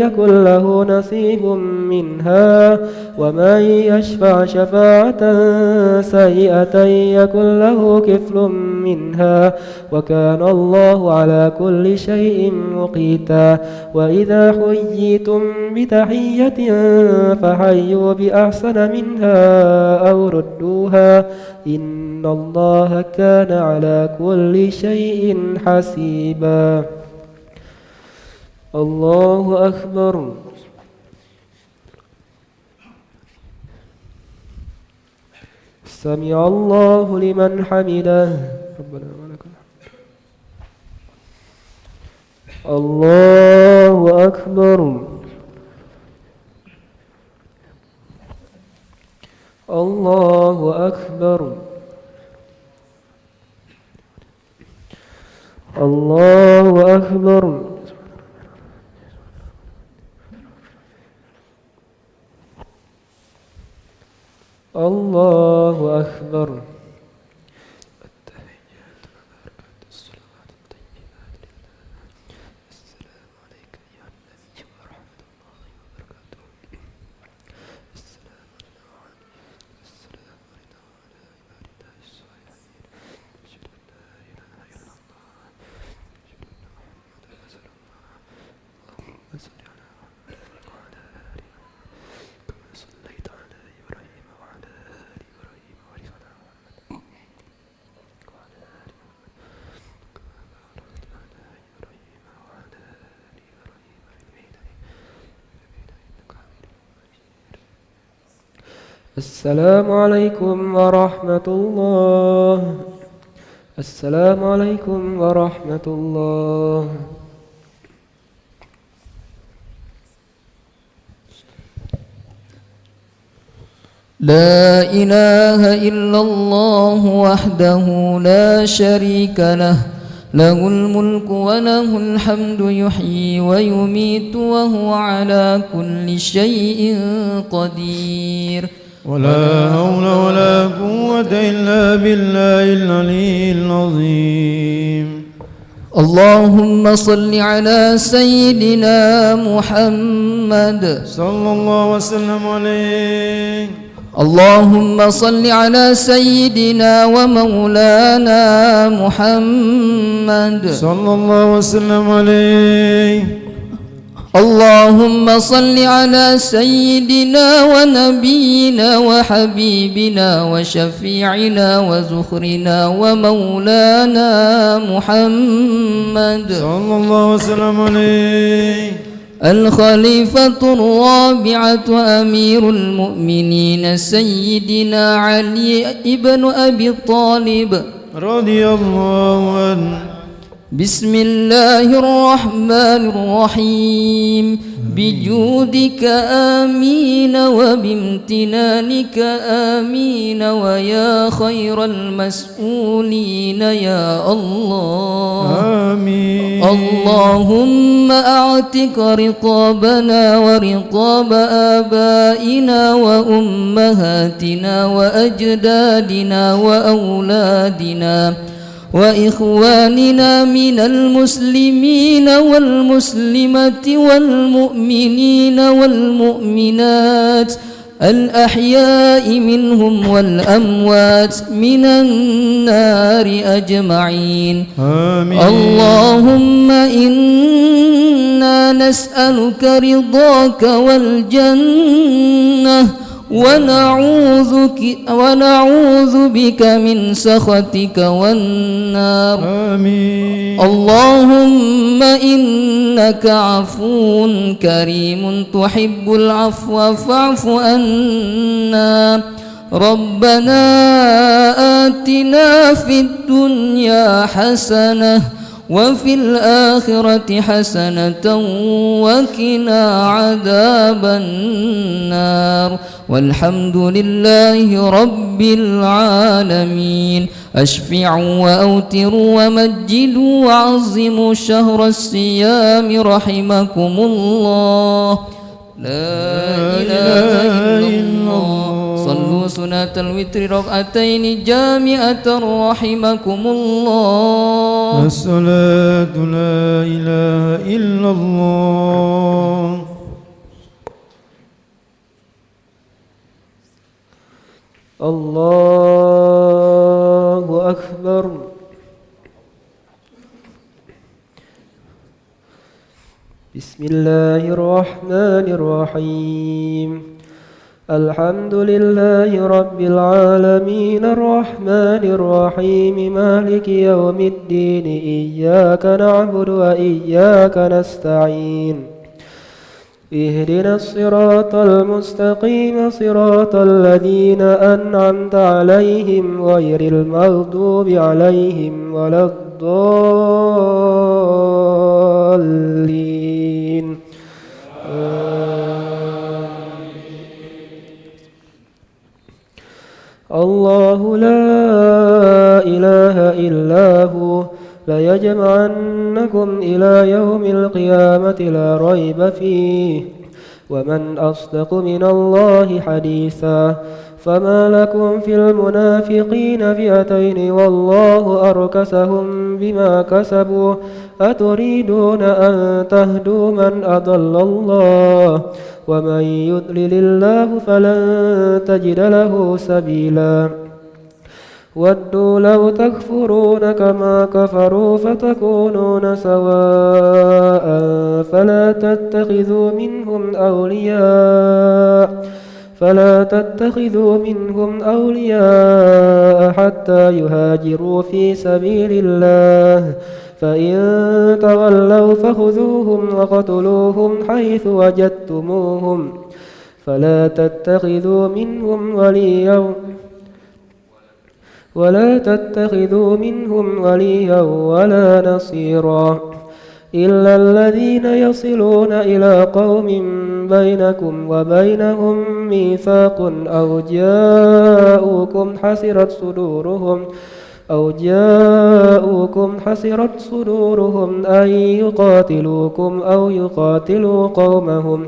يكن له نصيب منها ومن يشفع شفاعة سيئة يكن له كفل منها وكان الله على كل شيء مقيتا وإذا حييتم بتحية فحيوا بأحسن منها أو ردوها إن الله كان على كل شيء حسيبا الله أكبر سمع الله لمن حمده ربنا ولك الحمد الله أكبر الله أكبر الله أكبر الله أكبر التحيات وبركات الصلوات الطيبات لله السلام عليك أيها النبي ورحمة الله وبركاته السلام علينا وعلى عباد الله الصالحين أشهد أن لا إله إلا الله أشهد أن محمدا رسول الله اللهم صل على محمد وعلى آله كما صليت على إبراهيم وعلى آل إبراهيم وبارك على محمد وعلى آل محمد كما باركت على إبراهيم وعلى آل إبراهيم في العالمين إنك حميد مجيد. السلام عليكم ورحمة الله السلام عليكم ورحمة الله لا إله إلا الله وحده لا شريك له له الملك وله الحمد يحيي ويميت وهو على كل شيء قدير ولا حول ولا قوة إلا بالله العلي العظيم. اللهم صل على سيدنا محمد صلى الله وسلم عليه. اللهم صل على سيدنا ومولانا محمد صلى الله وسلم عليه. اللهم صل على سيدنا ونبينا وحبيبنا وشفيعنا وزخرنا ومولانا محمد صلى الله وسلم عليه. الخليفة الرابعة أمير المؤمنين سيدنا علي ابن أبي طالب رضي الله عنه. بسم الله الرحمن الرحيم بجودك آمين وبامتنانك آمين ويا خير المسؤولين يا الله آمين. اللهم أعتق رقابنا ورقاب آبائنا وأمهاتنا وأجدادنا وأولادنا وإخواننا من المسلمين والمسلمات والمؤمنين والمؤمنات الأحياء منهم والأموات من النار أجمعين. آمين. اللهم إنا نسألك رضاك والجنة ونعوذ بك من سخطك والنار. آمين. اللهم إنك عفو كريم تحب العفو فاعف عنا. ربنا آتنا في الدنيا حسنة وفي الآخرة حسنة وقنا عذاب النار والحمد لله رب العالمين. أشفعوا وأوتروا ومجدوا وعظموا شهر الصيام رحمكم الله. لا إله إلا الله. صلوا سنة الوتر ركعتين جامعة رحمكم الله. الصلاة لا إله إلا الله. الله أكبر. بسم الله الرحمن الرحيم. الحمد لله رب العالمين الرحمن الرحيم مالك يوم الدين إياك نعبد وإياك نستعين اهدنا الصراط المستقيم صراط الذين أنعمت عليهم غير المغضوب عليهم ولا الضالين. الله لا إله إلا هو ليجمعنكم إلى يوم القيامة لا ريب فيه ومن أصدق من الله حديثا. فما لكم في المنافقين فئتين والله أركسهم بما كسبوا أتريدون أن تهدوا من أضل الله ومن يضلل الله فلن تجد له سبيلا. ودوا لو تكفرون كما كفروا فتكونون سواء فلا تتخذوا منهم أولياء حتى يهاجروا في سبيل الله فإن تولوا فخذوهم وقتلوهم حيث وجدتموهم فلا تتخذوا منهم وليا ولا نصيرا إلا الذين يصلون إلى قوم بينكم وبينهم ميثاق أو جاءوكم حسرت صدورهم أن يقاتلوكم أو يقاتلوا قومهم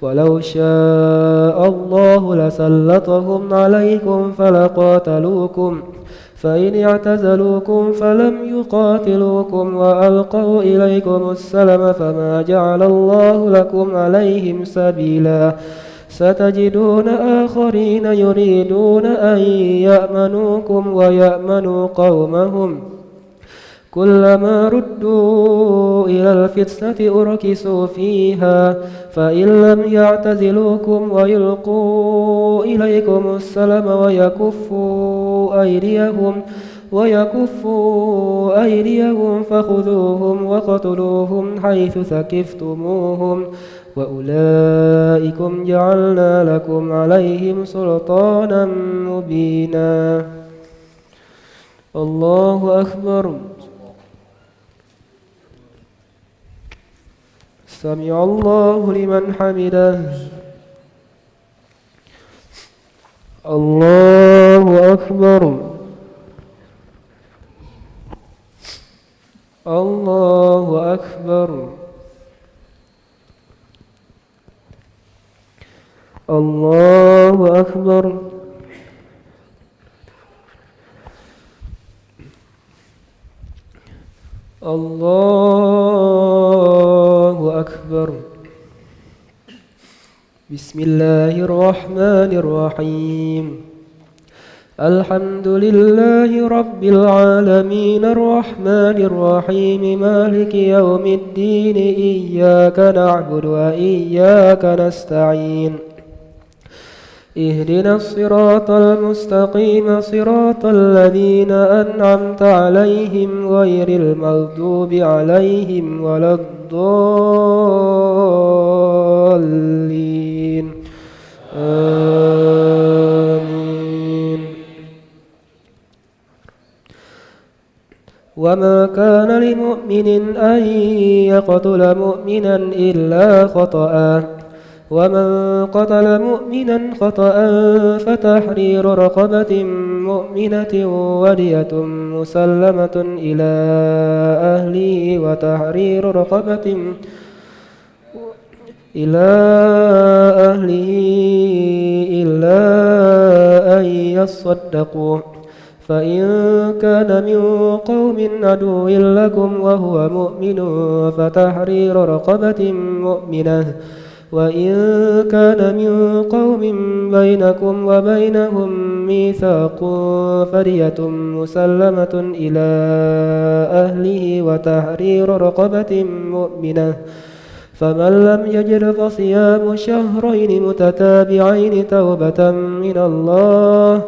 ولو شاء الله لسلطهم عليكم فلقاتلوكم فإن اعتزلوكم فلم يقاتلوكم وألقوا إليكم السلم فما جعل الله لكم عليهم سبيلا. ستجدون آخرين يريدون أن يأمنوكم ويأمنوا قومهم كلما ردوا إلى الفتنة أركسوا فيها فإن لم يعتزلوكم ويلقوا إليكم السلم ويكفوا أيديهم فخذوهم وقتلوهم حيث ثقفتموهم وأولئكم جعلنا لكم عليهم سلطانا مبينا. الله أكبر. سمع الله لمن حمده. الله أكبر. الله أكبر. الله أكبر. الله أكبر. بسم الله الرحمن الرحيم. الحمد لله رب العالمين الرحمن الرحيم مالك يوم الدين إياك نعبد وإياك نستعين اهدنا الصراط المستقيم صراط الذين أنعمت عليهم غير المغضوب عليهم ولا الضالين آمين. وما كان لمؤمن أن يقتل مؤمنا إلا خطأ ومن قتل مؤمنا خطأ فتحرير رقبة مؤمنة ودية مسلمة إلى أهله إلا أن يصدقوا فإن كان من قوم عدو لكم وهو مؤمن فتحرير رقبة مؤمنة وإن كان من قوم بينكم وبينهم ميثاق فدية مسلمة إلى أهله وتحرير رقبة مؤمنة فمن لم يجد فصيام شهرين متتابعين توبة من الله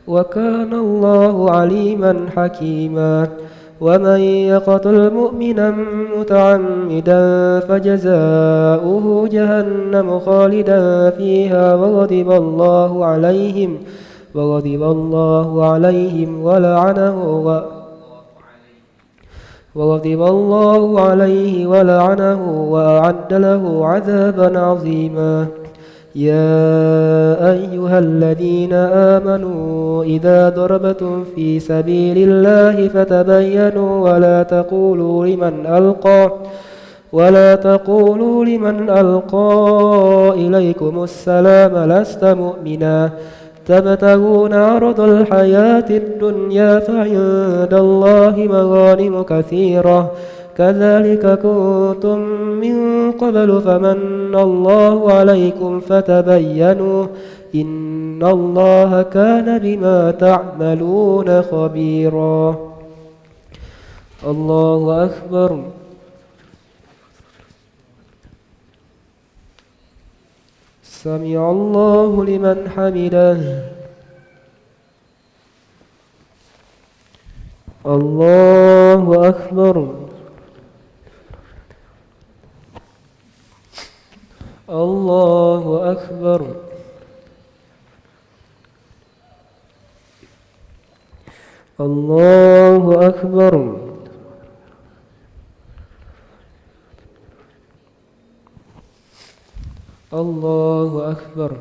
وكان الله عليما حكيما ومن يقتل مؤمنا متعمدا فجزاؤه جهنم خالدا فيها وغضب الله عليه ولعنه وأعد له عذابا عظيما يا أيها الذين آمنوا إذا ضربتم في سبيل الله فتبينوا ولا تقولوا لمن ألقى إليكم السلام لست مؤمنا تبتغون عرض الحياة الدنيا فعند الله مغانم كثيرة كذلك كنتم من قبل فمن الله عليكم فتبينوا إن الله كان بما تعملون خبيرا الله أكبر سمع الله لمن حمده الله أكبر الله أكبر الله أكبر الله أكبر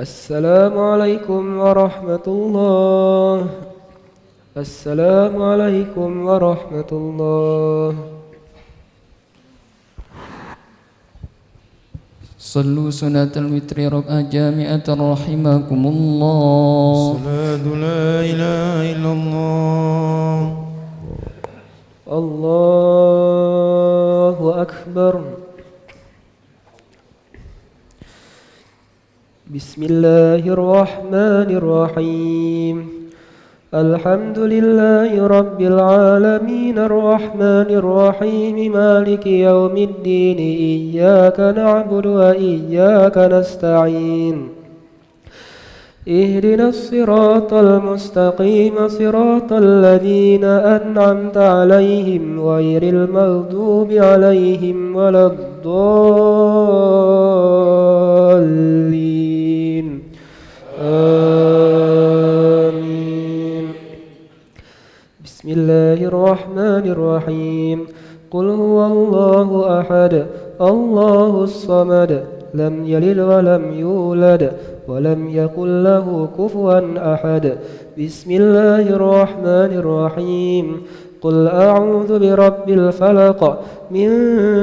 السلام عليكم ورحمة الله السلام عليكم ورحمة الله صلوا سنة الوتر ركعة جامعة رحمكم الله صلاة لا إله إلا الله الله أكبر بسم الله الرحمن الرحيم الحمد لله رب العالمين الرحمن الرحيم مالك يوم الدين إياك نعبد وإياك نستعين اهدنا الصراط المستقيم صراط الذين أنعمت عليهم غير المغضوب عليهم ولا الضالين آمين بسم الله الرحمن الرحيم قل هو الله أحد الله الصمد لم يلد ولم يولد ولم يكن له كفوا أحد بسم الله الرحمن الرحيم قل أعوذ برب الفلق من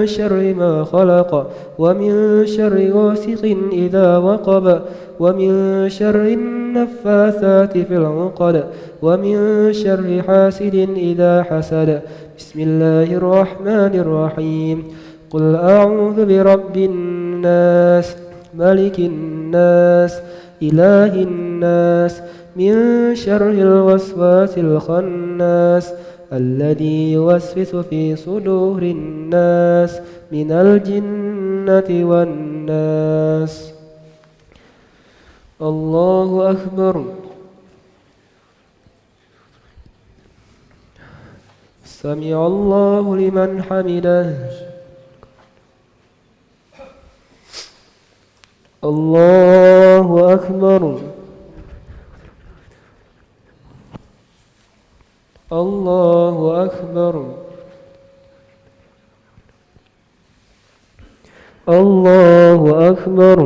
شر ما خلق ومن شر غاسق إذا وقب ومن شر والنفاثات في العقد ومن شر حاسد إذا حسد. بسم الله الرحمن الرحيم. قل أعوذ برب الناس ملك الناس إله الناس من شر الوسواس الخناس الذي يوسوس في صدور الناس من الجنة والناس. الله أكبر. سمع الله لمن حمده. الله أكبر. الله أكبر. الله أكبر.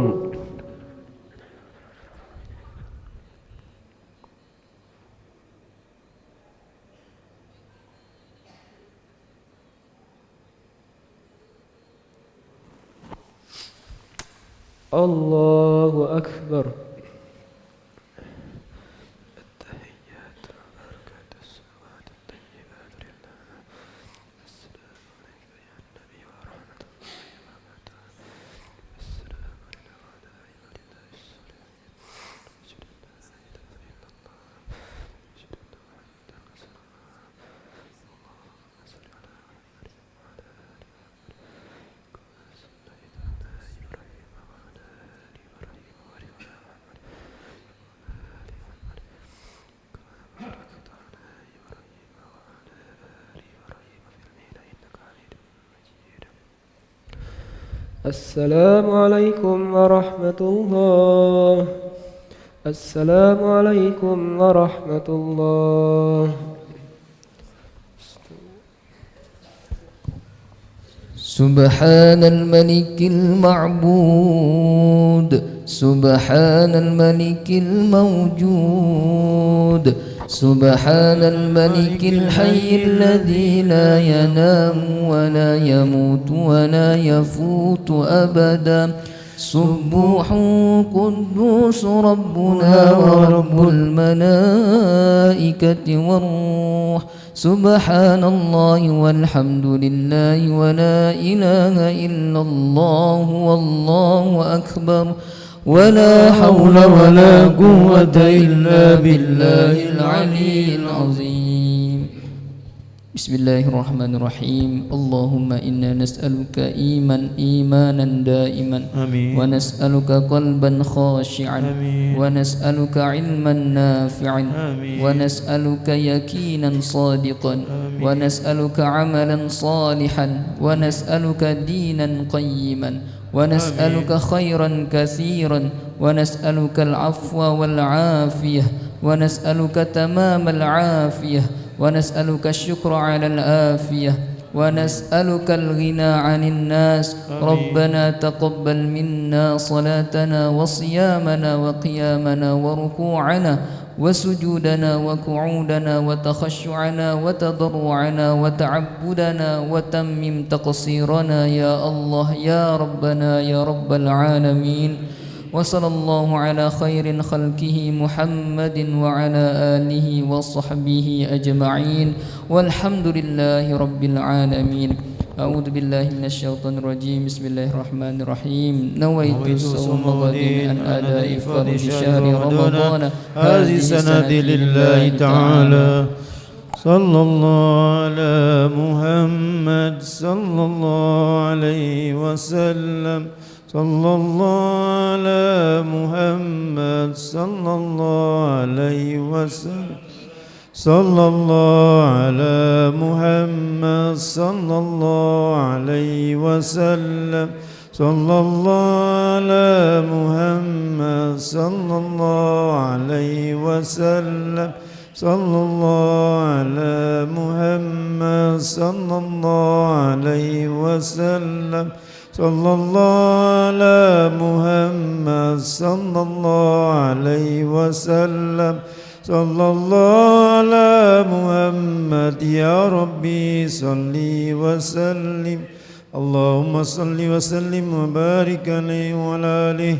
الله أكبر. التحيات وبركات الصلوات الطيبات لله. السلام عليك يا النبي ورحمة الله وبركاته. السلام علينا وعلى عباد الله الصالحين. أشهد أن لا إله إلا الله. أشهد أن محمدا رسول الله. اللهم صل على محمد وعلى آل محمد كما صليت على إبراهيم وعلى آل إبراهيم وبارك على محمد وعلى آل محمد كما باركت على إبراهيم وعلى آل إبراهيم في العالمين إنك حميد مجيد. السلام عليكم ورحمة الله. السلام عليكم ورحمة الله. سبحان الملك المعبود سبحان الملك الموجود سبحان الملك الحي الذي لا ينام ولا يموت ولا يفوت أبدا. سبوح قدوس ربنا ورب الملائكة والروح. سبحان الله والحمد لله ولا إله إلا الله والله أكبر ولا حول ولا قوة إلا بالله العلي العظيم. بسم الله الرحمن الرحيم. اللهم إنا نسألك إيمانا دائما آمين. ونسألك قلبا خاشعا آمين. ونسألك علما نافعا آمين. ونسألك يقينا صادقا آمين. ونسألك عملا صالحا ونسألك دينا قيما ونسألك خيرا كثيرا ونسألك العفو والعافية ونسألك تمام العافية ونسألك الشكر على العافية ونسألك الغنى عن الناس. ربنا تقبل منا صلاتنا وصيامنا وقيامنا وركوعنا وسجودنا وقعودنا وتخشعنا وتضرعنا وتعبدنا وتمم تقصيرنا يا الله يا ربنا يا رب العالمين. وصلى الله على خير خلقه محمد وعلى آله وصحبه أجمعين والحمد لله رب العالمين. أعوذ بالله من الشيطان الرجيم. بسم الله الرحمن الرحيم. نويت الصوم غدا عن أداء فرض شهر رمضان هذه السنة لله تعالى. صلى الله على محمد صلى الله عليه وسلم. صلى الله على محمد صلى الله عليه وسلم. صلى الله على محمد صلى الله عليه وسلم. صلى الله على محمد صلى الله عليه وسلم. صلى الله على محمد صلى الله عليه وسلم. صلى الله على محمد صلى الله عليه وسلم. صلى الله على محمد يا ربي صل وسلم. اللهم صل وسلم وبارك عليه وعلى آله